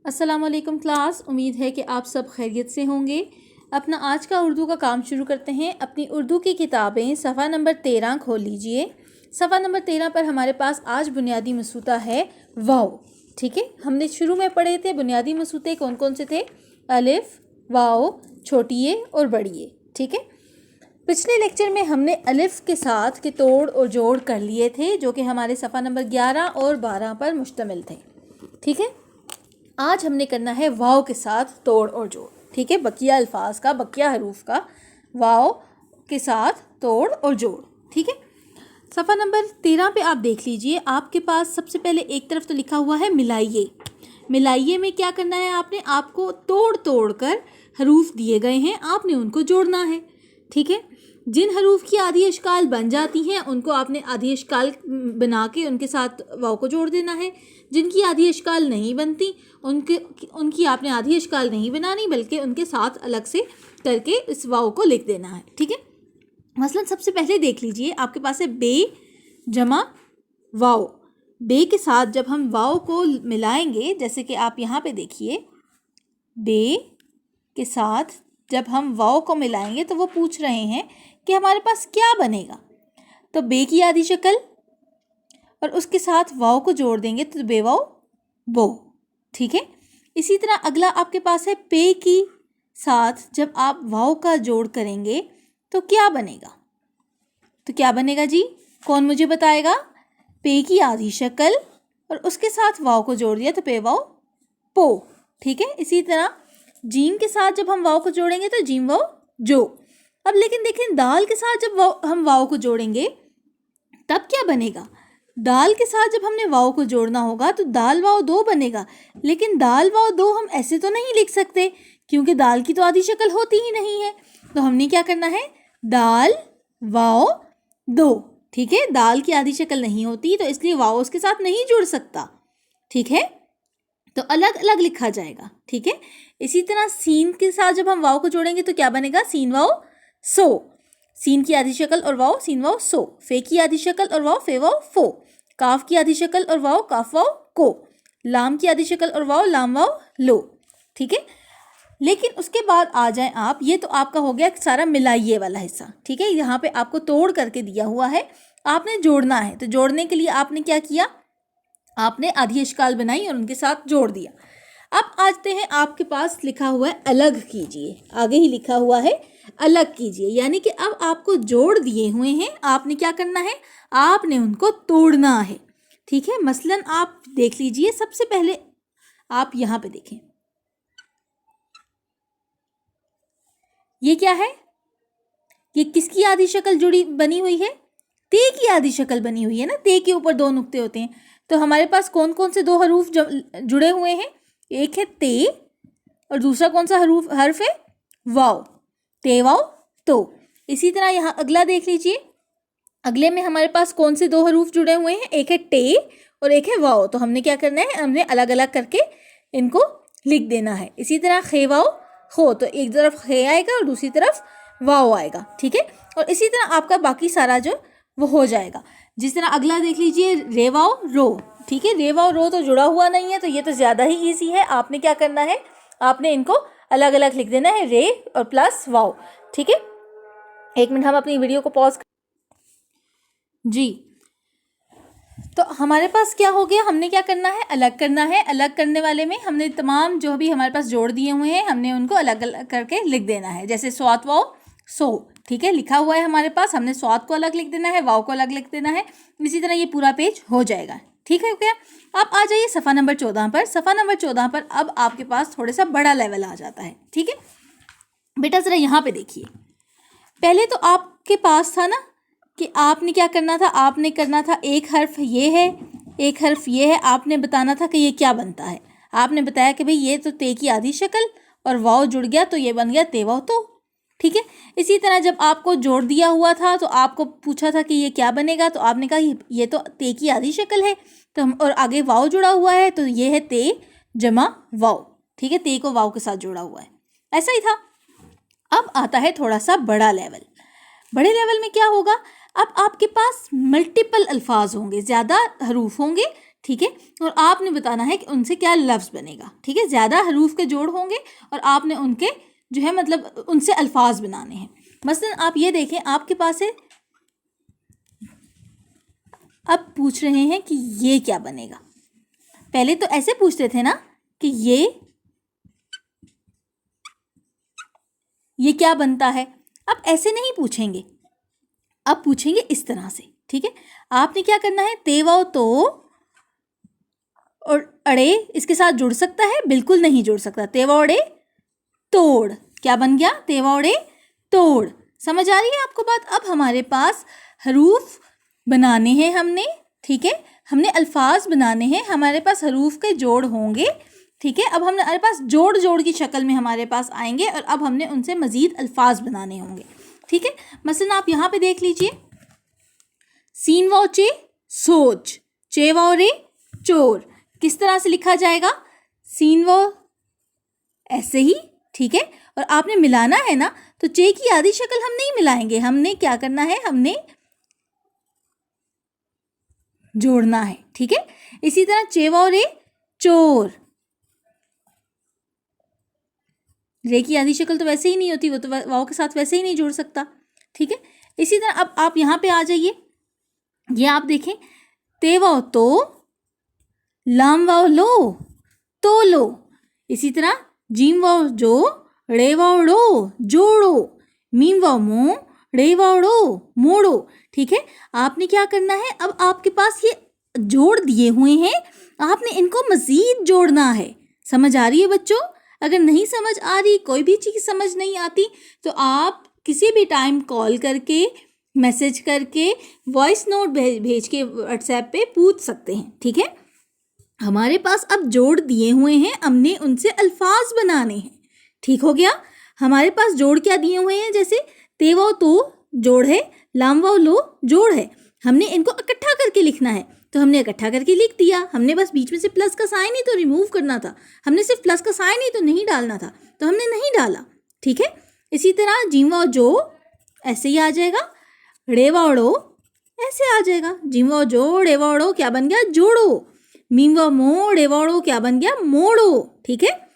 अस्सलाम वालेकुम क्लास। उम्मीद है कि आप सब खैरियत से होंगे। अपना आज का उर्दू का काम शुरू करते हैं। अपनी उर्दू की किताबें सफ़ा नंबर 13 खोल लीजिए। सफ़ा नंबर 13 पर हमारे पास आज बुनियादी मसूता है वाव। ठीक है, हमने शुरू में पढ़े थे बुनियादी मसूते कौन कौन से थे, अलिफ, वाव, छोटी ए और बड़ी ए। ठीक है, पिछले लेक्चर में हमने अलिफ के साथ के तोड़ और जोड़ कर लिए थे जो कि हमारे सफ़ा नंबर 11 और 12 पर मुश्तमिल थे। ठीक है, आज हमने करना है वाव के साथ तोड़ और जोड़। ठीक है, बकिया अल्फाज का, बकिया हरूफ का वाव के साथ तोड़ और जोड़। ठीक है, सफ़ा नंबर 13 पे आप देख लीजिए। आपके पास सबसे पहले एक तरफ तो लिखा हुआ है मिलाइए। मिलाइए में क्या करना है, आपको तोड़ तोड़ कर हरूफ दिए गए हैं, आपने उनको जोड़ना है। ठीक है, जिन हरूफ की आधी अशकाल बन जाती हैं उनको आपने आधी अशकाल बना के उनके साथ वाव को जोड़ देना है। जिनकी आधी अशकाल नहीं बनती उनकी आपने आधी अशकाल नहीं बनानी, बल्कि उनके साथ अलग से करके इस वाव को लिख देना है। ठीक है, मसलन सबसे पहले देख लीजिए, आपके पास है बे जमा वाव। बे के साथ जब हम वाव को मिलाएंगे, जैसे कि आप यहाँ पे देखिए, बे के साथ जब हम वाव को मिलाएंगे तो वो पूछ रहे हैं कि हमारे पास क्या बनेगा। तो बे की आधी शक्ल और उसके साथ वाव को जोड़ देंगे तो बेवाव बो। ठीक है, इसी तरह अगला आपके पास है पे की साथ जब आप वाव का जोड़ करेंगे तो क्या बनेगा। तो क्या बनेगा जी, कौन मुझे बताएगा। पे की आधी शक्ल और उसके साथ वाव को जोड़ दिया तो पे वाव पो। ठीक है, इसी तरह जीम के साथ जब हम वाव को जोड़ेंगे तो जीम वाव जो। अब लेकिन देखें, दाल के साथ जब हम वाव को जोड़ेंगे तब क्या बनेगा। दाल के साथ जब हमने वाव को जोड़ना होगा तो दाल वाव दो बनेगा, लेकिन दाल वाव दो हम ऐसे तो नहीं लिख सकते क्योंकि दाल की तो आधी शक्ल होती ही नहीं है। तो हमने क्या करना है, दाल वाव दो। ठीक है, दाल की आधी शक्ल नहीं होती तो इसलिए वाव उसके साथ नहीं जुड़ सकता। ठीक है, तो अलग अलग लिखा जाएगा। ठीक है, इसी तरह सीन के साथ जब हम वाव को जोड़ेंगे तो क्या बनेगा, सीन वाव सो। सीन की आधी शक्ल और वाव सीन वाव सो। फे की आधी शक्ल और वाव फे वाव फो। काफ की आधी शक्ल और वाव काफ वाव को। लाम की आधी शक्ल और वाव लाम वाव लो। ठीक है, लेकिन उसके बाद आ जाएं आप, ये तो आपका हो गया सारा मिलाइए वाला हिस्सा। ठीक है, यहाँ पे आपको तोड़ करके दिया हुआ है, आपने जोड़ना है। तो जोड़ने के लिए आपने क्या किया, आपने आधी अशकाल बनाई और उनके साथ जोड़ दिया। अब आते हैं, आपके पास लिखा हुआ है अलग कीजिए, आगे ही लिखा हुआ है अलग कीजिए, यानी कि अब आपको जोड़ दिए हुए हैं, आपने क्या करना है, आपने उनको तोड़ना है। ठीक है, मसलन आप देख लीजिए, सबसे पहले आप यहाँ पे देखें, ये क्या है, ये किसकी आधी शक्ल जुड़ी बनी हुई है, ते की आधी शक्ल बनी हुई है ना। ते के ऊपर दो नुक्ते होते हैं, तो हमारे पास कौन कौन से दो हरूफ जुड़े हुए हैं, एक है ते और दूसरा कौन सा हर्फ है, वाव। ते वाव तो। इसी तरह यहाँ अगला देख लीजिए, अगले में हमारे पास कौन से दो हरूफ जुड़े हुए हैं, एक है टे और एक है वाव। तो हमने क्या करना है, हमने अलग अलग करके इनको लिख देना है। इसी तरह खे वाव खो, तो एक तरफ खे आएगा और दूसरी तरफ वाव आएगा। ठीक है, और इसी तरह आपका बाकी सारा जो वो हो जाएगा। जिस तरह अगला देख लीजिए, रे वाव रो। ठीक है, रे वाव रो तो जुड़ा हुआ नहीं है, तो ये तो ज़्यादा ही ईजी है। आपने क्या करना है, आपने इनको अलग अलग लिख देना है, रे और प्लस वाव। ठीक है, एक मिनट हम अपनी वीडियो को पॉज जी। तो हमारे पास क्या हो गया, हमने क्या करना है, अलग करना है। अलग करने वाले में हमने तमाम जो भी हमारे पास जोड़ दिए हुए हैं, हमने उनको अलग अलग करके लिख देना है। जैसे स्वात वाव सो, ठीक है, लिखा हुआ है हमारे पास, हमने स्वात को अलग लिख देना है, वाव को अलग लिख देना है। इसी तरह ये पूरा पेज हो जाएगा। ठीक है क्या, आप आ जाइए सफ़ा नंबर 14 पर। सफ़ा नंबर 14 पर अब आपके पास थोड़ा सा बड़ा लेवल आ जाता है। ठीक है बेटा, ज़रा यहाँ पे देखिए, पहले तो आपके पास था ना कि आपने क्या करना था, आपने करना था एक हर्फ ये है, एक हर्फ ये है, आपने बताना था कि ये क्या बनता है। आपने बताया कि भाई ये तो ते की आधी शक्ल और वाव जुड़ गया तो ये बन गया ते वाव तो। ठीक है, इसी तरह जब आपको जोड़ दिया हुआ था तो आपको पूछा था कि ये क्या बनेगा, तो आपने कहा ये तो ते की आधी शक्ल है, तो हम और आगे वाव जुड़ा हुआ है तो ये है ते जमा वाव। ठीक है, ते को वाव के साथ जोड़ा हुआ है, ऐसा ही था। अब आता है थोड़ा सा बड़ा लेवल। बड़े लेवल में क्या होगा, अब आपके पास मल्टीपल अल्फाज होंगे, ज़्यादा हरूफ होंगे ठीक है, और आपने बताना है कि उनसे क्या लफ्ज़ बनेगा। ठीक है, ज़्यादा हरूफ के जोड़ होंगे और आपने उनके जो है मतलब उनसे अल्फाज बनाने हैं। मसलन आप ये देखें, आपके पास है, अब पूछ रहे हैं कि ये क्या बनेगा। पहले तो ऐसे पूछते थे ना कि ये क्या बनता है। अब ऐसे नहीं पूछेंगे, अब पूछेंगे इस तरह से। ठीक है, आपने क्या करना है, तेवा तो और अड़े इसके साथ जुड़ सकता है? बिल्कुल नहीं जुड़ सकता। तेवा अड़े तोड़, क्या बन गया, तेवा अड़े तोड़। समझ आ रही है आपको बात। अब हमारे पास हरूफ बनाने हैं हमने, ठीक है, हमने अल्फाज बनाने हैं, हमारे पास हरूफ के जोड़ होंगे। ठीक है, अब हमारे पास जोड़ जोड़ की शक्ल में हमारे पास आएंगे और अब हमने उनसे मज़ीद अल्फाज बनाने होंगे। ठीक है, मसलन आप यहाँ पे देख लीजिए, सीन वाओ चे सोच, चे वाओ रे चोर। किस तरह से लिखा जाएगा, सीन वाओ ऐसे ही, ठीक है, और आपने मिलाना है ना, तो चे की आधी शक्ल हम नहीं मिलाएंगे, हमने क्या करना है, हमने जोड़ना है। ठीक है, इसी तरह चे वाओ रे चोर, रे की आधी शक्ल तो वैसे ही नहीं होती, वो तो वाओ के साथ वैसे ही नहीं जुड़ सकता। ठीक है, इसी तरह अब आप यहाँ पे आ जाइए, ये आप देखें, ते वाओ तो, लाम वाओ लो, तो लो। इसी तरह जीम वाओ जो, रे वाओ रो, जोड़ो। मीम वाओ मो, रे वाओ रो, मोड़ो। ठीक है, आपने क्या करना है, अब आपके पास ये जोड़ दिए हुए हैं, आपने इनको मज़ीद जोड़ना है। समझ आ रही है बच्चों? अगर नहीं समझ आ रही, कोई भी चीज़ समझ नहीं आती, तो आप किसी भी टाइम कॉल करके, मैसेज करके, वॉइस नोट भेज के व्हाट्सएप पे पूछ सकते हैं। ठीक है, हमारे पास अब जोड़ दिए हुए हैं, हमने उनसे अल्फाज बनाने हैं। ठीक हो गया, हमारे पास जोड़ क्या दिए हुए हैं, जैसे तेवा तो जोड़ है, लाम वाओ लो जोड़ है, हमने इनको इकट्ठा करके लिखना है, तो हमने इकट्ठा करके लिख दिया। हमने बस बीच में से प्लस का साइन ही तो रिमूव करना था, हमने सिर्फ प्लस का साइन ही तो नहीं डालना था, तो हमने नहीं डाला। ठीक है, इसी तरह जीम वाओ जो ऐसे ही आ जाएगा, रे वाओ रो ऐसे आ जाएगा, जीम वाओ जो, रे वाओ रो क्या बन गया, जोड़ो। मीम वाओ मो, रे वाओ रो क्या बन गया, मोड़ो। ठीक है,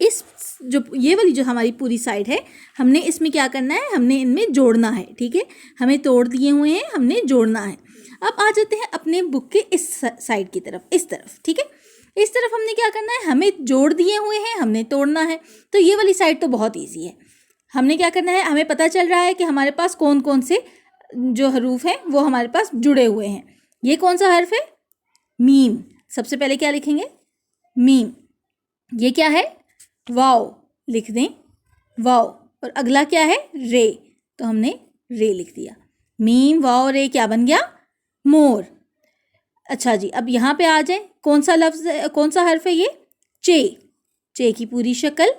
इस जो ये वाली जो हमारी पूरी साइड है, हमने इसमें क्या करना है, हमने इनमें जोड़ना है। ठीक है, हमें तोड़ दिए हुए हैं, हमने जोड़ना है। अब आ जाते हैं अपने बुक के इस साइड की तरफ, इस तरफ। ठीक है, इस तरफ हमने क्या करना है, हमें जोड़ दिए हुए हैं, हमने तोड़ना है। तो ये वाली साइड तो बहुत ईजी है। हमने क्या करना है, हमें पता चल रहा है कि हमारे पास कौन कौन से जो हरूफ हैं वो हमारे पास जुड़े हुए हैं। ये कौन सा हर्फ है, मीम। सबसे पहले क्या लिखेंगे, मीम। ये क्या है, वाओ, लिख दें वाओ। और अगला क्या है, रे, तो हमने रे लिख दिया। मीम वाओ रे क्या बन गया, मोर। अच्छा जी, अब यहाँ पे आ जाए, कौन सा लफ्ज़, कौन सा हर्फ है ये, चे, चे की पूरी शक्ल।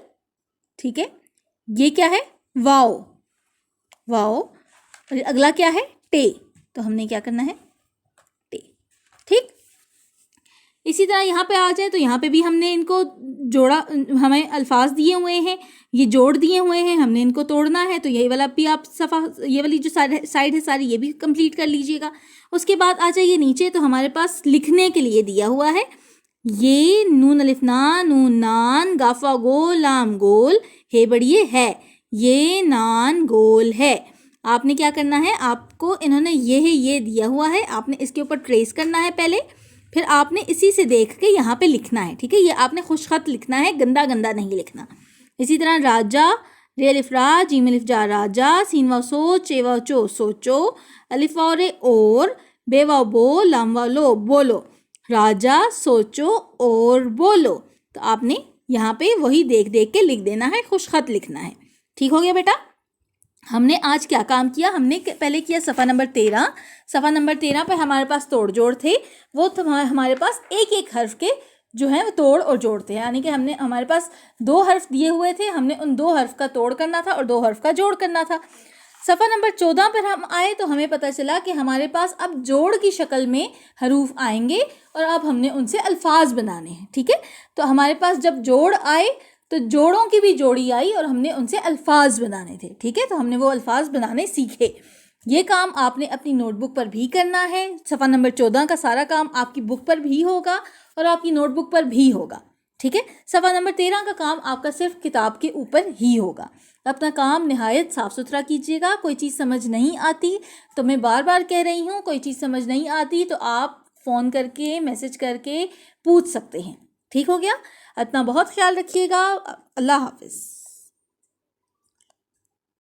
ठीक है, ये क्या है, वाओ, वाओ। और अगला क्या है, टे, तो हमने क्या करना है, टे। ठीक, इसी तरह यहाँ पे आ जाए, तो यहाँ पे भी हमने इनको जोड़ा, हमें अल्फाज दिए हुए हैं, ये जोड़ दिए हुए हैं, हमने इनको तोड़ना है। तो यही वाला भी आप सफ़ा, ये वाली जो साइड है सारी, ये भी कंप्लीट कर लीजिएगा। उसके बाद आ जाइए नीचे, तो हमारे पास लिखने के लिए दिया हुआ है, ये नून अलिफ ना, नून नान, गाफा गोल, लाम गोल, हे बढ़िए है, ये नान गोल है। आपने क्या करना है, आपको इन्होंने ये दिया हुआ है, आपने इसके ऊपर ट्रेस करना है पहले, फिर आपने इसी से देख के यहाँ पे लिखना है। ठीक है, ये आपने खुशखत लिखना है, गंदा गंदा नहीं लिखना। इसी तरह राजा, रे अलिफ रा, जीम अलिफ जा राजा, सीन वाओ सो, चे वाओ चो सोचो, अलिफ वाओ रे और, बे वाओ बो, लाम वाओ लो बोलो, राजा सोचो और बोलो। तो आपने यहाँ पे वही देख देख के लिख देना है, खुशखत लिखना है। ठीक हो गया बेटा। हमने आज क्या काम किया, हमने पहले किया सफ़ा नंबर 13। सफ़ा नंबर 13 पर हमारे पास तोड़ जोड़ थे, वो तो हमारे पास एक एक हर्फ के जो है तोड़ और जोड़ थे, यानी कि हमने, हमारे पास 2 हर्फ दिए हुए थे, हमने उन 2 हर्फ का तोड़ करना था और 2 हर्फ का जोड़ करना था। सफ़ा नंबर 14 पर हम आए तो हमें पता चला कि हमारे पास अब जोड़ की शक्ल में हरूफ आएंगे और अब हमने उनसे अल्फाज बनाने हैं। ठीक है, तो हमारे पास जब जोड़ आए तो जोड़ों की भी जोड़ी आई और हमने उनसे अल्फाज बनाने थे। ठीक है, तो हमने वो अल्फाज बनाने सीखे। ये काम आपने अपनी नोटबुक पर भी करना है। सफ़ा नंबर 14 का सारा काम आपकी बुक पर भी होगा और आपकी नोटबुक पर भी होगा, ठीक है। सफ़ा नंबर 13 का काम आपका सिर्फ किताब के ऊपर ही होगा। अपना काम निहायत साफ़ सुथरा कीजिएगा। कोई चीज़ समझ नहीं आती तो मैं बार बार कह रही हूँ, कोई चीज़ समझ नहीं आती तो आप फ़ोन करके मैसेज करके पूछ सकते हैं। ठीक हो गया। अपना बहुत ख्याल रखिएगा। अल्लाह हाफिज़।